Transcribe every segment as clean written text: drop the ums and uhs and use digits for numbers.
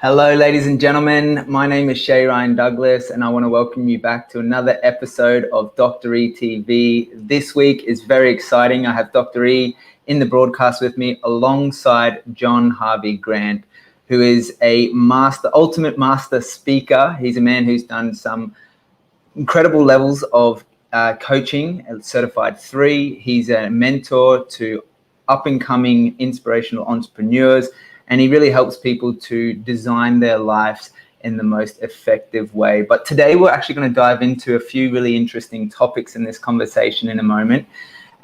Hello, ladies and gentlemen. My name is Shay Ryan Douglas, and I want to welcome you back to another episode of Dr EHTV. This week is very exciting. I have Dr. E in the broadcast with me alongside John Harvey Grant, who is a ultimate master speaker. He's a man who's done some incredible levels of coaching, certified 3. He's a mentor to up-and-coming inspirational entrepreneurs, and he really helps people to design their lives in the most effective way. But today we're actually going to dive into a few really interesting topics in this conversation in a moment.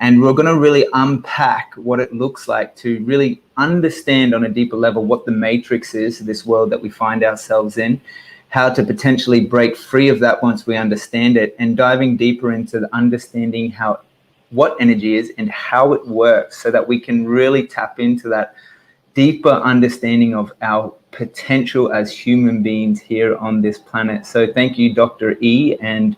And we're going to really unpack what it looks like to really understand on a deeper level what the matrix is, this world that we find ourselves in, how to potentially break free of that once we understand it, and diving deeper into the understanding what energy is and how it works, so that we can really tap into that deeper understanding of our potential as human beings here on this planet. So thank you, Dr. E and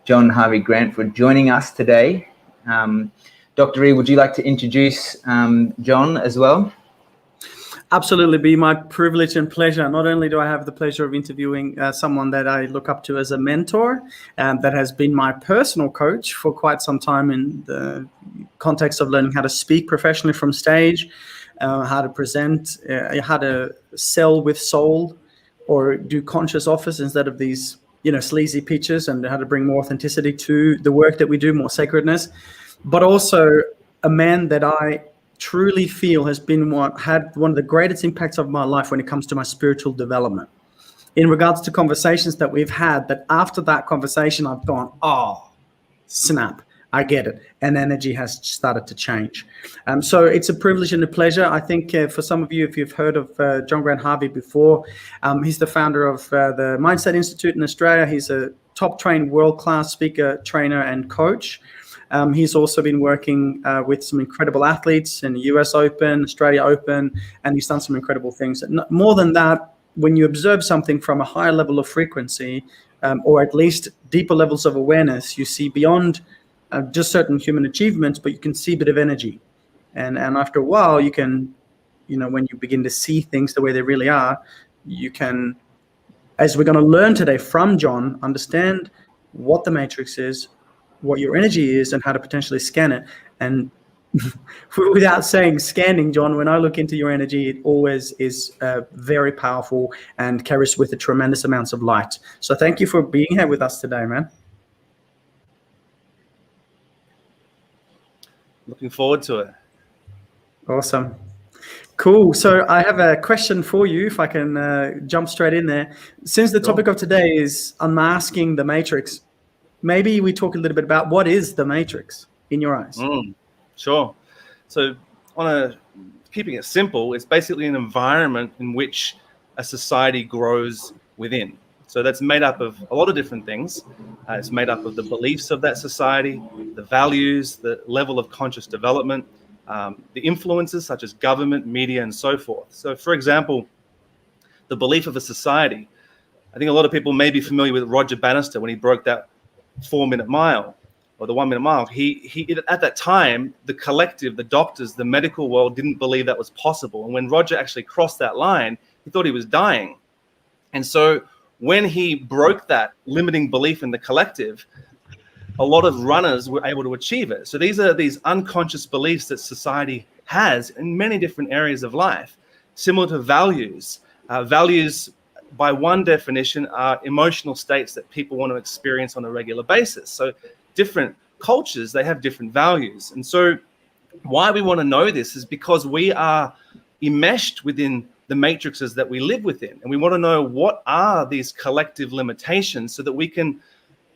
John Harvey Grant, for joining us today. Dr. E, would you like to introduce John as well? Absolutely, be my privilege and pleasure. Not only do I have the pleasure of interviewing someone that I look up to as a mentor, that has been my personal coach for quite some time in the context of learning how to speak professionally from stage, how to present, how to sell with soul, or do conscious offers instead of these, sleazy pitches, and how to bring more authenticity to the work that we do, more sacredness. But also a man that I truly feel has been had one of the greatest impacts of my life when it comes to my spiritual development. In regards to conversations that we've had, that after that conversation, I've gone, oh, snap, I get it. And energy has started to change. So it's a privilege and a pleasure. I think for some of you, if you've heard of John Grant Harvey before, he's the founder of the Mindset Institute in Australia. He's a top trained world-class speaker, trainer, and coach. He's also been working with some incredible athletes in the US Open, Australia Open, and he's done some incredible things. More than that, when you observe something from a higher level of frequency, or at least deeper levels of awareness, you see beyond just certain human achievements, but you can see a bit of energy. And after a while, you can, when you begin to see things the way they really are, you can, as we're going to learn today from John, understand what the matrix is, what your energy is, and how to potentially scan it. And without saying scanning, John, when I look into your energy, it always is very powerful and carries with it tremendous amounts of light. So thank you for being here with us today, man. Looking forward to it. Awesome. Cool. So I have a question for you, if I can jump straight in there. Since the topic of today is unmasking the matrix, maybe we talk a little bit about what is the matrix in your eyes. Sure. So keeping it simple, it's basically an environment in which a society grows within. So that's made up of a lot of different things. It's made up of the beliefs of that society, the values, the level of conscious development, the influences such as government, media, and so forth. So for example, the belief of a society, I think a lot of people may be familiar with Roger Bannister when he broke that 4-minute mile or the 1-minute mile. He at that time, the collective, the doctors, the medical world didn't believe that was possible. And when Roger actually crossed that line, he thought he was dying. And so when he broke that limiting belief in the collective, a lot of runners were able to achieve it. So these are these unconscious beliefs that society has in many different areas of life, similar to values. Values, by one definition, are emotional states that people want to experience on a regular basis. So different cultures, they have different values. And so why we want to know this is because we are enmeshed within the matrices that we live within. And we want to know what are these collective limitations so that we can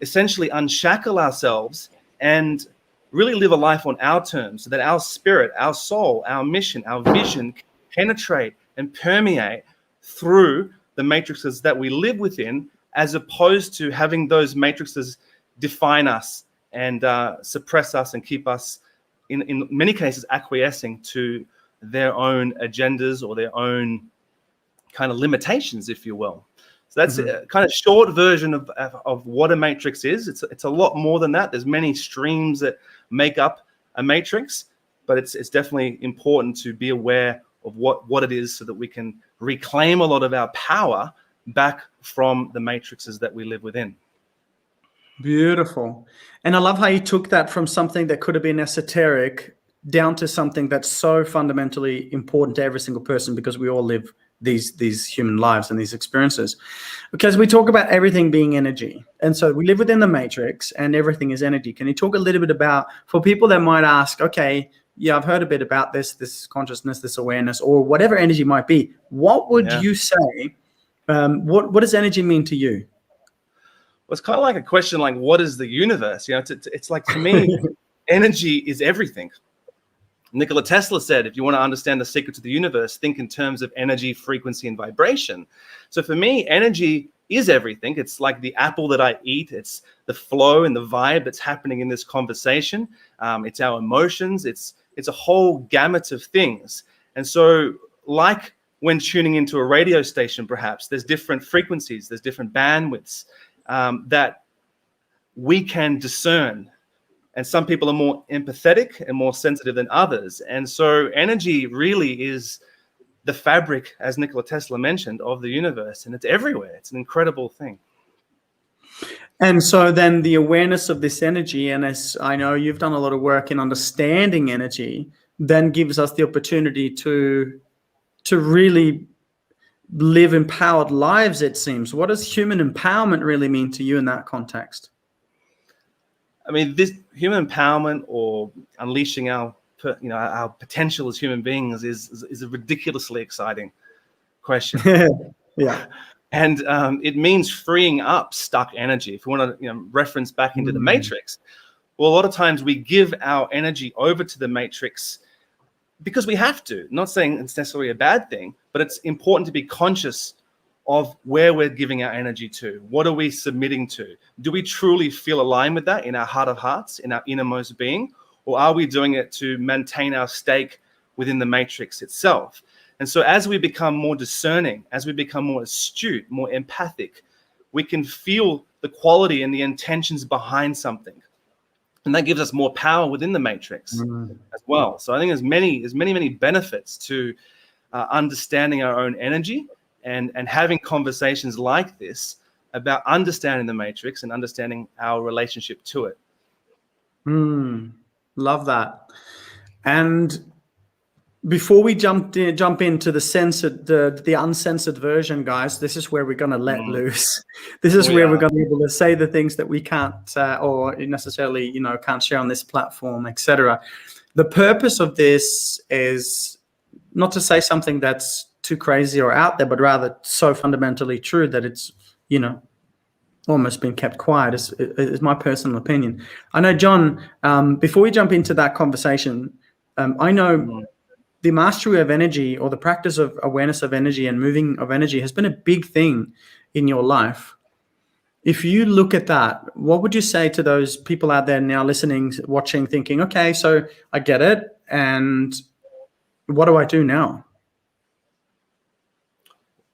essentially unshackle ourselves and really live a life on our terms, so that our spirit, our soul, our mission, our vision can penetrate and permeate through the matrices that we live within, as opposed to having those matrices define us and suppress us and keep us, in many cases, acquiescing to their own agendas or their own kind of limitations, if you will. So that's a kind of short version of what a matrix is. It's a lot more than that. There's many streams that make up a matrix, but it's definitely important to be aware of what it is, so that we can reclaim a lot of our power back from the matrices that we live within. Beautiful. And I love how you took that from something that could have been esoteric down to something that's so fundamentally important to every single person, because we all live these human lives and these experiences. Because we talk about everything being energy. And so we live within the matrix and everything is energy. Can you talk a little bit about, for people that might ask, okay, yeah, I've heard a bit about this consciousness, this awareness, or whatever energy might be. What would you say, what does energy mean to you? Well, it's kind of like a question like, what is the universe? You know, it's like, to me, energy is everything. Nikola Tesla said, if you want to understand the secrets of the universe, think in terms of energy, frequency, and vibration. So for me, energy is everything. It's like the apple that I eat. It's the flow and the vibe that's happening in this conversation. It's our emotions. It's a whole gamut of things. And so, like when tuning into a radio station, perhaps, there's different frequencies, there's different bandwidths that we can discern. And some people are more empathetic and more sensitive than others. And so energy really is the fabric, as Nikola Tesla mentioned, of the universe. And it's everywhere. It's an incredible thing. And so then the awareness of this energy, and as I know you've done a lot of work in understanding energy, then gives us the opportunity to really live empowered lives, it seems. What does human empowerment really mean to you in that context? I mean, this human empowerment, or unleashing our potential as human beings, is a ridiculously exciting question. Yeah. And it means freeing up stuck energy. If you want to reference back into the matrix, well, a lot of times we give our energy over to the matrix because we have to. Not saying it's necessarily a bad thing, but it's important to be conscious of where we're giving our energy to. What are we submitting to? Do we truly feel aligned with that in our heart of hearts, in our innermost being? Or are we doing it to maintain our stake within the matrix itself? And so as we become more discerning, as we become more astute, more empathic, we can feel the quality and the intentions behind something. And that gives us more power within the matrix as well. So I think there's many benefits to understanding our own energy, and having conversations like this about understanding the matrix and understanding our relationship to it. Love that. And before we jump into the censored, the uncensored version, guys, this is where we're going to let loose. This is where we're going to be able to say the things that we can't or necessarily, can't share on this platform, etc. The purpose of this is not to say something that's too crazy or out there, but rather so fundamentally true that it's, almost been kept quiet, is my personal opinion. I know, John, before we jump into that conversation, I know the mastery of energy, or the practice of awareness of energy and moving of energy, has been a big thing in your life. If you look at that, what would you say to those people out there now listening, watching, thinking, okay, so I get it, and what do I do now?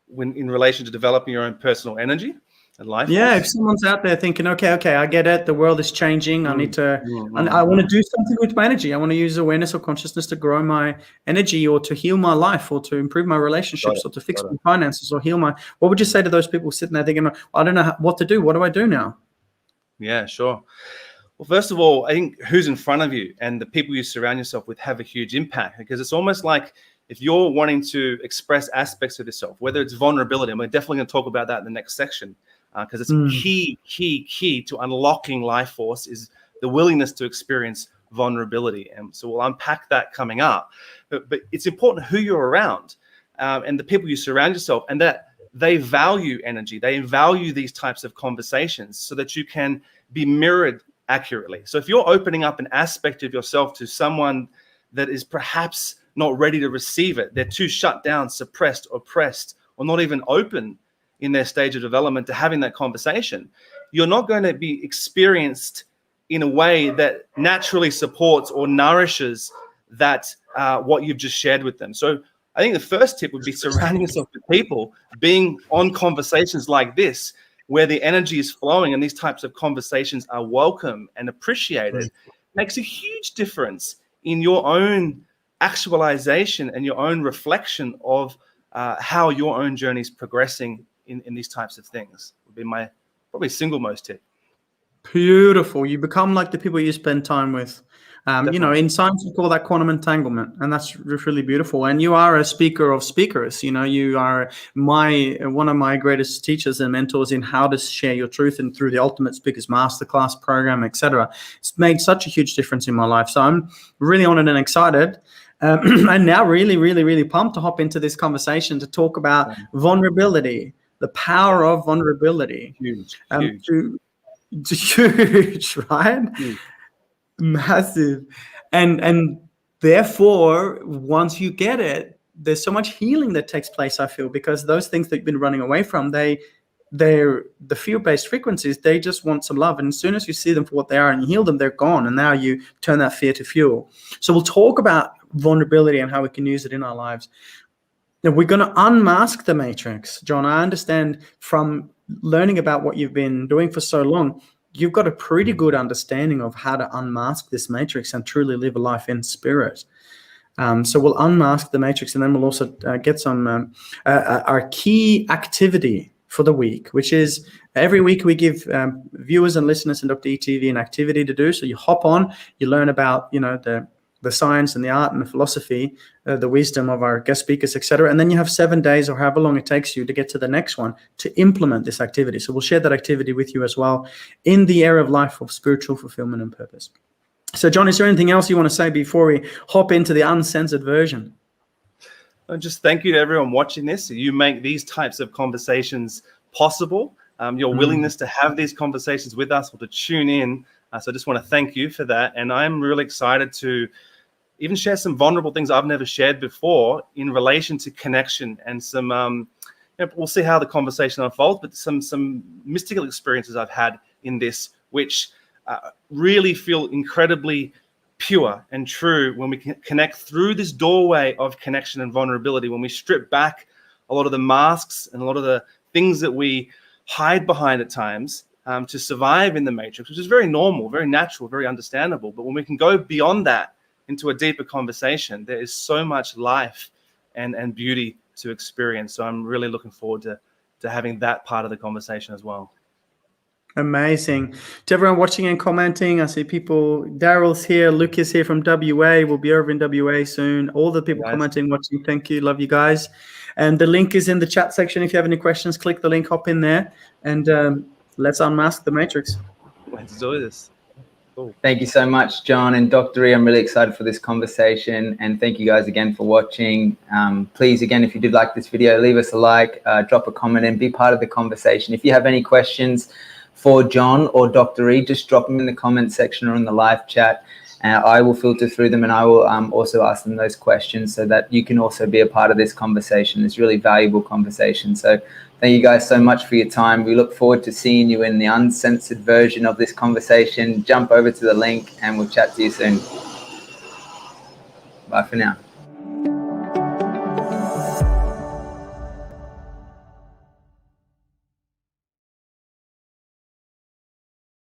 When in relation to developing your own personal energy and life? Yeah, if someone's out there thinking, okay, I get it, the world is changing, I need to, and I want to do something with my energy. I want to use awareness or consciousness to grow my energy, or to heal my life, or to improve my relationships, or to fix my finances, or heal what would you say to those people sitting there thinking, I don't know what to do, what do I do now? Yeah, sure. Well, first of all, I think who's in front of you and the people you surround yourself with have a huge impact, because it's almost like if you're wanting to express aspects of yourself, whether it's vulnerability, and we're definitely going to talk about that in the next section, because it's key to unlocking life force, is the willingness to experience vulnerability. And so we'll unpack that coming up. But it's important who you're around and the people you surround yourself, and that they value energy. They value these types of conversations so that you can be mirrored accurately. So if you're opening up an aspect of yourself to someone that is perhaps not ready to receive it, they're too shut down, suppressed, oppressed, or not even open in their stage of development to having that conversation, you're not going to be experienced in a way that naturally supports or nourishes that what you've just shared with them. So I think the first tip would be surrounding yourself with people, being on conversations like this, where the energy is flowing and these types of conversations are welcome and appreciated, makes a huge difference in your own actualization and your own reflection of how your own journey is progressing in these types of things would be my probably single most tip. Beautiful. You become like the people you spend time with. You know, Definitely. in science, we call that quantum entanglement, and that's really beautiful. And you are a speaker of speakers. You know, you are one of my greatest teachers and mentors in how to share your truth, and through the Ultimate Speakers Masterclass program, etc. It's made such a huge difference in my life. So I'm really honored and excited. And now really pumped to hop into this conversation to talk about vulnerability, the power of vulnerability. Huge. Huge, right? Huge. Massive. And therefore, once you get it, there's so much healing that takes place, I feel, because those things that you've been running away from, they're the fear-based frequencies. They just want some love, and as soon as you see them for what they are and you heal them, they're gone, and now you turn that fear to fuel. So we'll talk about vulnerability and how we can use it in our lives. Now, we're going to unmask the matrix. John, I understand from learning about what you've been doing for so long, you've got a pretty good understanding of how to unmask this matrix and truly live a life in spirit. So we'll unmask the matrix, and then we'll also get some our key activity for the week, which is every week we give viewers and listeners in Dr. EHTV an activity to do. So you hop on, you learn about, you know, the science and the art and the philosophy, the wisdom of our guest speakers, etc. And then you have 7 days or however long it takes you to get to the next one to implement this activity. So we'll share that activity with you as well in the area of life of spiritual fulfillment and purpose. So John, is there anything else you want to say before we hop into the uncensored version? Just thank you to everyone watching this. You make these types of conversations possible. Your willingness to have these conversations with us or to tune in. So I just want to thank you for that. And I'm really excited to even share some vulnerable things I've never shared before in relation to connection and some, you know, we'll see how the conversation unfolds, but some mystical experiences I've had in this, which really feel incredibly pure and true when we can connect through this doorway of connection and vulnerability, when we strip back a lot of the masks and a lot of the things that we hide behind at times to survive in the matrix, which is very normal, very natural, very understandable. But when we can go beyond that into a deeper conversation, there is so much life and beauty to experience. So I'm really looking forward to having that part of the conversation as well. Amazing. To everyone watching and commenting, I see people, Daryl's here, Luke is here from WA, we'll be over in WA soon. All the people commenting, watching, thank you, love you guys. And the link is in the chat section. If you have any questions, click the link, hop in there, and let's unmask the matrix. Let's do this. Cool. Thank you so much, John and Dr. E. I'm really excited for this conversation, and thank you guys again for watching. Please, again, if you did like this video, leave us a like, drop a comment, and be part of the conversation. If you have any questions for John or Dr. E, just drop them in the comment section or in the live chat. I will filter through them, and I will also ask them those questions so that you can also be a part of this conversation. It's really valuable conversation. So thank you guys so much for your time. We look forward to seeing you in the uncensored version of this conversation. Jump over to the link and we'll chat to you soon. Bye for now.